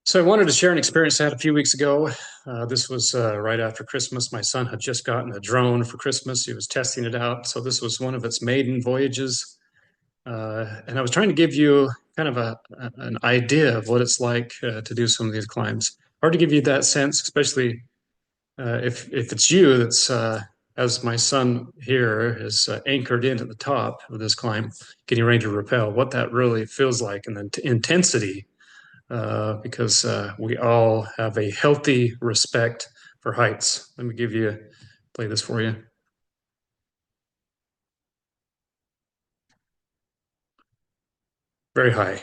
So I wanted to share an experience I had a few weeks ago. This was right after Christmas. My son had just gotten a drone for Christmas. He was testing it out. So this was one of its maiden voyages. And I was trying to give you kind of an idea of what it's like to do some of these climbs. Hard to give you that sense, especially if it's you that's, as my son here is anchored in at the top of this climb, getting ready to rappel, what that really feels like and the intensity because we all have a healthy respect for heights. Let me play this for you. Very high.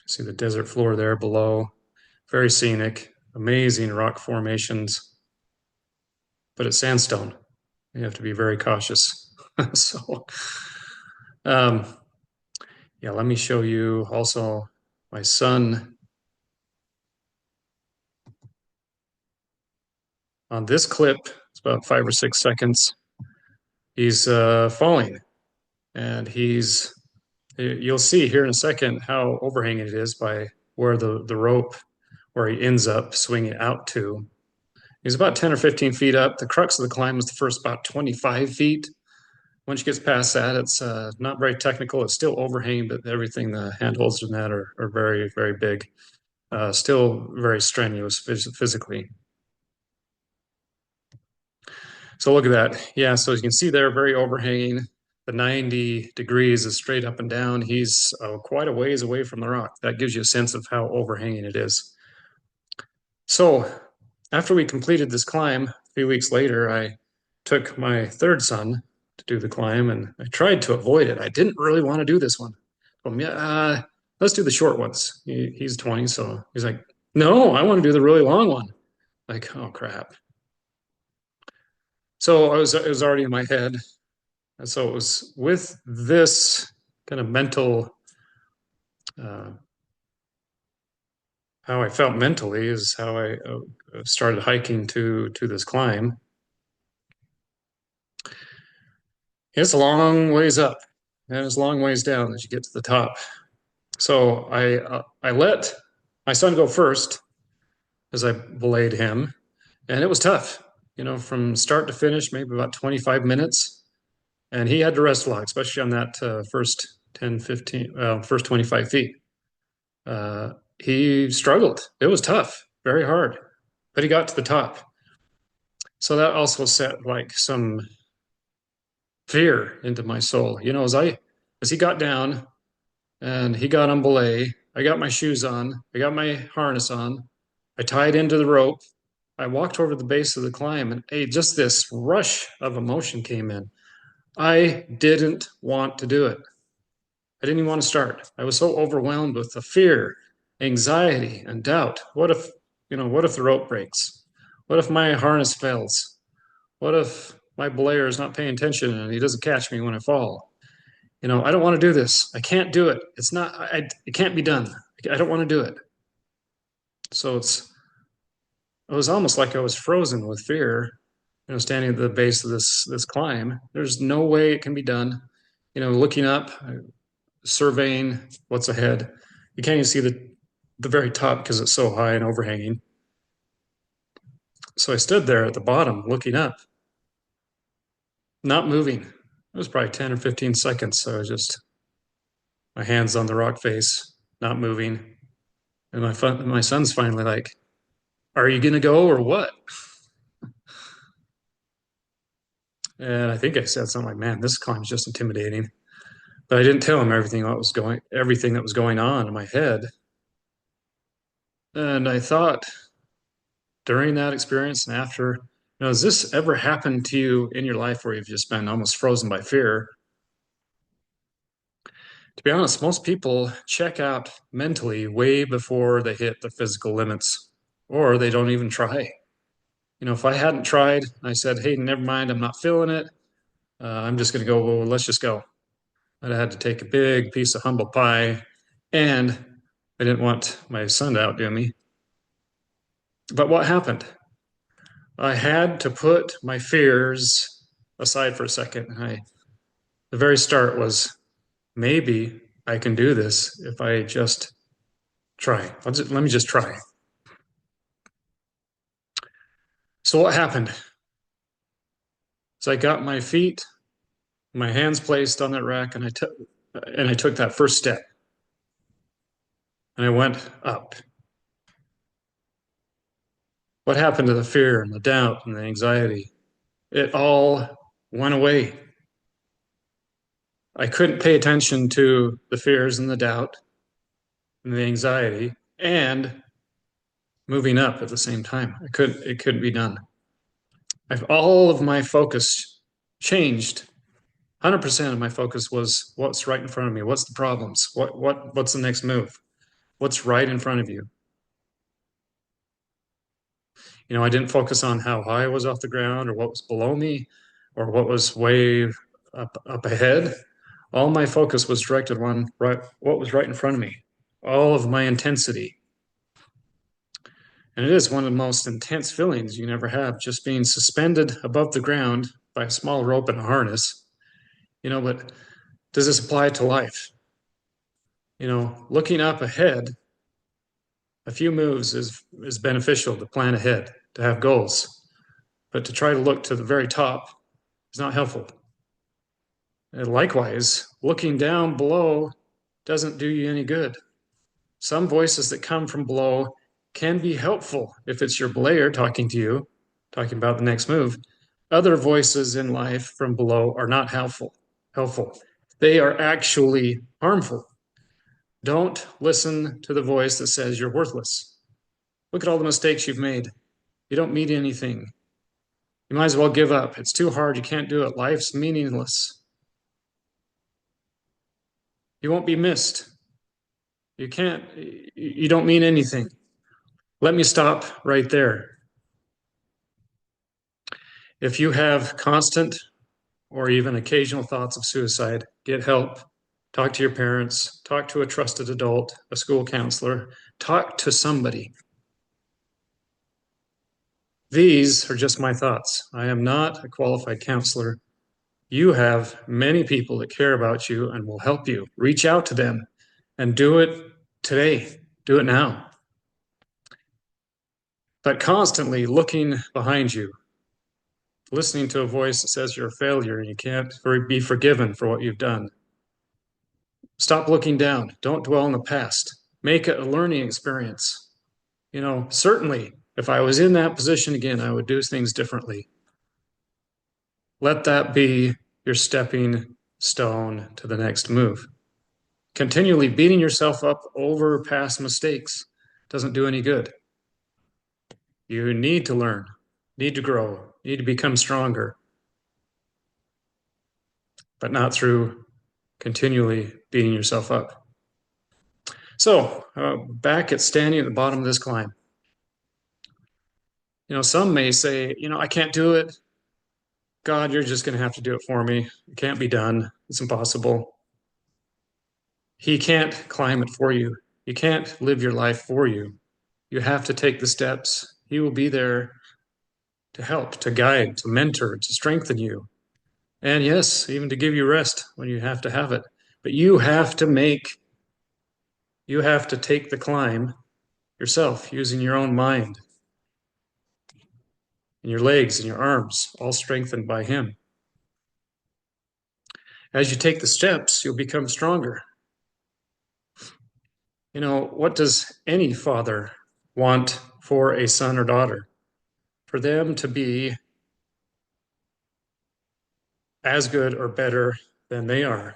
See the desert floor there below. Very scenic, amazing rock formations, but it's sandstone. You have to be very cautious. So, um, yeah, let me show you also my son on this clip. It's about 5 or 6 seconds. He's falling, and you'll see here in a second how overhanging it is by where the rope where he ends up swinging out to. He's about 10 or 15 feet up. The crux of the climb is the first about 25 feet. Once you get past that, it's not very technical. It's still overhanging, but everything, the handholds and that are very, very big. Still very strenuous physically. So look at that. Yeah, so as you can see there, very overhanging. The 90 degrees is straight up and down. He's quite a ways away from the rock. That gives you a sense of how overhanging it is. So after we completed this climb, a few weeks later, I took my third son to do the climb, and I tried to avoid it. I didn't really want to do this one. Yeah, let's do the short ones. He's 20, so he's like, no, I want to do the really long one. Like, oh crap. So it was already in my head. And so it was with this kind of mental, uh, how I felt mentally is how I started hiking to this climb. It's a long ways up and it's a long ways down as you get to the top. So I let my son go first as I belayed him, and it was tough. From start to finish, maybe about 25 minutes, and he had to rest a lot, especially on that first 10, 15, first 25 feet. He struggled. It was tough, very hard, but he got to the top. So that also set like some fear into my soul. As he got down and he got on belay, I got my shoes on, I got my harness on, I tied into the rope, I walked over the base of the climb, and just this rush of emotion came in. I didn't want to do it. I didn't even want to start. I was so overwhelmed with the fear, anxiety, and doubt. What if the rope breaks? What if my harness fails? What if my belayer is not paying attention and he doesn't catch me when I fall? I don't want to do this. I can't do it. It can't be done. I don't want to do it. So it was almost like I was frozen with fear, standing at the base of this climb. There's no way it can be done. Looking up, surveying what's ahead. You can't even see the very top because it's so high and overhanging. So I stood there at the bottom looking up, not moving. It was probably 10 or 15 seconds. So I was just my hands on the rock face, not moving. And my son's finally like, are you gonna go or what? And I think I said something like, man, this climb's just intimidating. But I didn't tell him everything that was going on in my head. And I thought during that experience and after, has this ever happened to you in your life where you've just been almost frozen by fear? To be honest, most people check out mentally way before they hit the physical limits, or they don't even try. If I hadn't tried, I said, hey, never mind, I'm not feeling it. I'm just going to go, well, let's just go. I'd had to take a big piece of humble pie, and I didn't want my son to outdo me. But what happened? I had to put my fears aside for a second. And the very start was maybe I can do this if I just try. Let me just try. So what happened? So I got my feet, my hands placed on that rack, and I took that first step. And I went up. What happened to the fear and the doubt and the anxiety? It all went away. I couldn't pay attention to the fears and the doubt and the anxiety and moving up at the same time. It couldn't be done. All of my focus changed. 100% of my focus was what's right in front of me. What's the problems? What's the next move? What's right in front of you? You know, I didn't focus on how high I was off the ground or what was below me or what was way up ahead. All my focus was directed on what was right in front of me. All of my intensity. And it is one of the most intense feelings you can ever have, just being suspended above the ground by a small rope and a harness. You know, but does this apply to life? You know, looking up ahead, a few moves is beneficial to plan ahead, to have goals. But to try to look to the very top is not helpful. And likewise, looking down below doesn't do you any good. Some voices that come from below can be helpful if it's your belayer talking to you, talking about the next move. Other voices in life from below are not helpful. They are actually harmful. Don't listen to the voice that says you're worthless. Look at all the mistakes you've made. You don't mean anything. You might as well give up. It's too hard. You can't do it. Life's meaningless. You won't be missed. You don't mean anything. Let me stop right there. If you have constant or even occasional thoughts of suicide, get help. Talk to your parents, talk to a trusted adult, a school counselor, talk to somebody. These are just my thoughts. I am not a qualified counselor. You have many people that care about you and will help you. Reach out to them and do it today. Do it now. But constantly looking behind you, listening to a voice that says you're a failure and you can't be forgiven for what you've done. Stop looking down. Don't dwell in the past. Make it a learning experience. You know, certainly, if I was in that position again, I would do things differently. Let that be your stepping stone to the next move. Continually beating yourself up over past mistakes doesn't do any good. You need to learn, need to grow, need to become stronger, but not through continually beating yourself up. So, back at standing at the bottom of this climb. You know, some may say, you know, I can't do it. God, you're just going to have to do it for me. It can't be done. It's impossible. He can't climb it for you. You can't live your life for you. You have to take the steps. He will be there to help, to guide, to mentor, to strengthen you. And yes, even to give you rest when you have to have it. But you have to take the climb yourself using your own mind and your legs and your arms, all strengthened by Him. As you take the steps, you'll become stronger. You know, what does any father want for a son or daughter? For them to be as good or better than they are.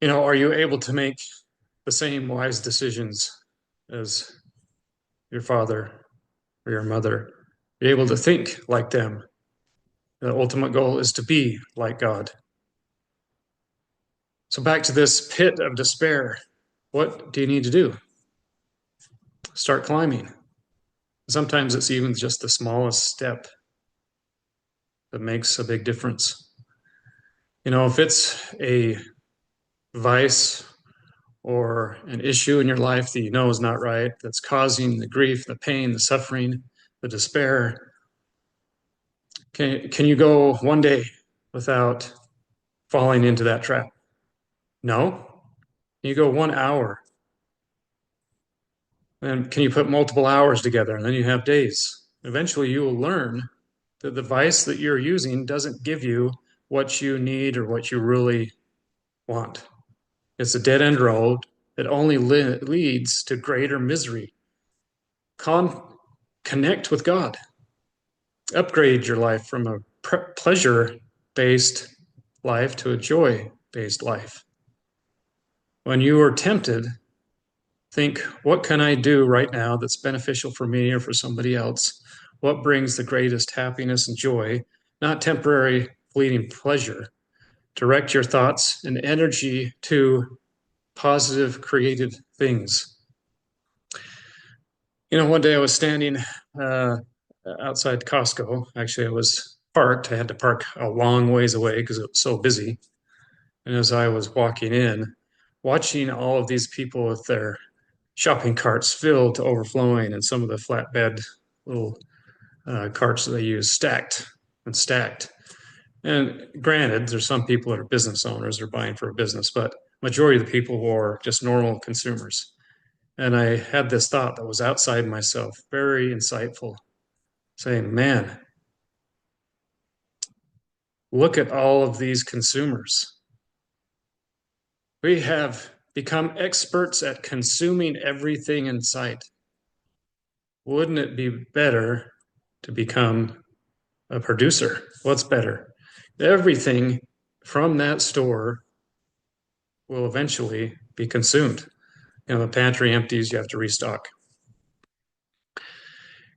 You know, are you able to make the same wise decisions as your father or your mother? Are you able to think like them? The ultimate goal is to be like God. So back to this pit of despair. What do you need to do? Start climbing. Sometimes it's even just the smallest step that makes a big difference. You know, if it's a vice or an issue in your life that you know is not right, that's causing the grief, the pain, the suffering, the despair, Can you go one day without falling into that trap? No. You go 1 hour. And can you put multiple hours together? And then you have days. Eventually, you will learn that the device that you're using doesn't give you what you need or what you really want. It's a dead end road that only leads to greater misery. Connect with God. Upgrade your life from a pleasure based life to a joy based life. When you are tempted, think, what can I do right now that's beneficial for me or for somebody else? What brings the greatest happiness and joy, not temporary, fleeting pleasure? Direct your thoughts and energy to positive, creative things. One day I was standing outside Costco. Actually, I was parked. I had to park a long ways away because it was so busy. And as I was walking in, watching all of these people with their shopping carts filled to overflowing and some of the flatbed little carts that they use stacked and stacked. And granted, there's some people that are business owners or buying for a business, but majority of the people were just normal consumers. And I had this thought that was outside myself, very insightful, saying, man, look at all of these consumers. We have become experts at consuming everything in sight. Wouldn't it be better to become a producer? What's better? Everything from that store will eventually be consumed. The pantry empties, you have to restock.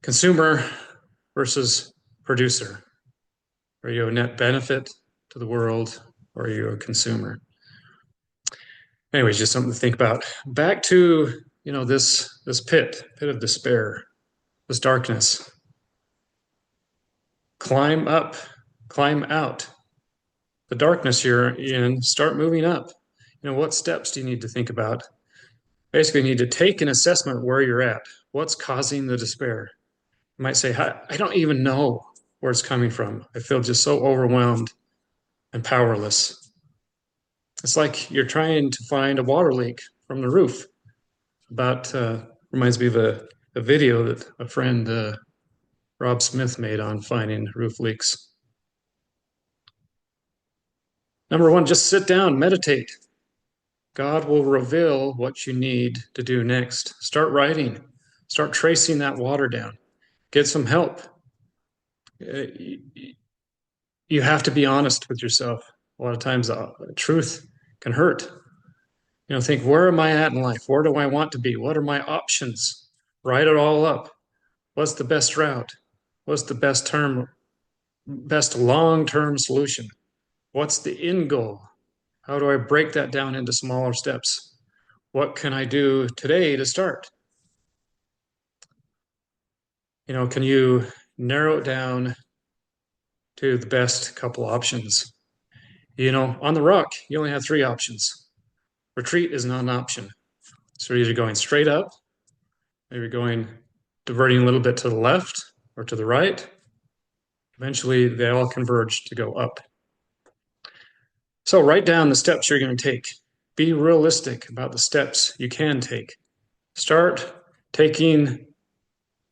Consumer versus producer. Are you a net benefit to the world or are you a consumer? Anyways, just something to think about. Back to, this pit of despair, this darkness. Climb up, climb out. The darkness you're in, start moving up. What steps do you need to think about? Basically, you need to take an assessment of where you're at. What's causing the despair? You might say, I don't even know where it's coming from. I feel just so overwhelmed and powerless. It's like you're trying to find a water leak from the roof. Reminds me of a video that a friend, Rob Smith, made on finding roof leaks. Number one, just sit down, meditate. God will reveal what you need to do next. Start writing, start tracing that water down, get some help. You have to be honest with yourself. A lot of times, truth can hurt. Think, where am I at in life? Where do I want to be? What are my options? Write it all up. What's the best route? What's the best long-term solution? What's the end goal? How do I break that down into smaller steps? What can I do today to start? Can you narrow it down to the best couple options? On the rock, you only have 3 options. Retreat is not an option. So you're either going straight up, maybe diverting a little bit to the left or to the right. Eventually, they all converge to go up. So write down the steps you're going to take. Be realistic about the steps you can take. Start taking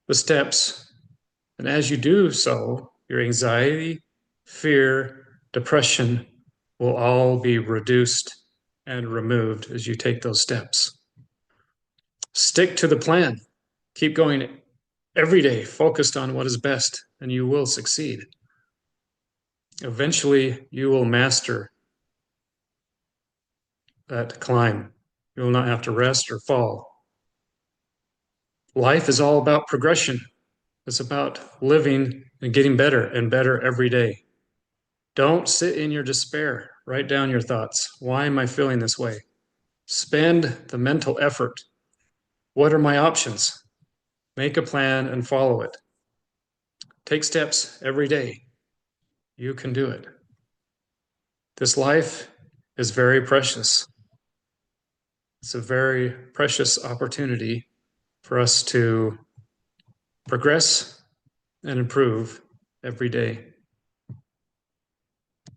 the steps, and as you do so, your anxiety, fear, depression will all be reduced and removed as you take those steps. Stick to the plan. Keep going every day, focused on what is best, and you will succeed. Eventually, you will master that climb. You will not have to rest or fall. Life is all about progression. It's about living and getting better and better every day. Don't sit in your despair. Write down your thoughts. Why am I feeling this way? Spend the mental effort. What are my options? Make a plan and follow it. Take steps every day. You can do it. This life is very precious. It's a very precious opportunity for us to progress and improve every day.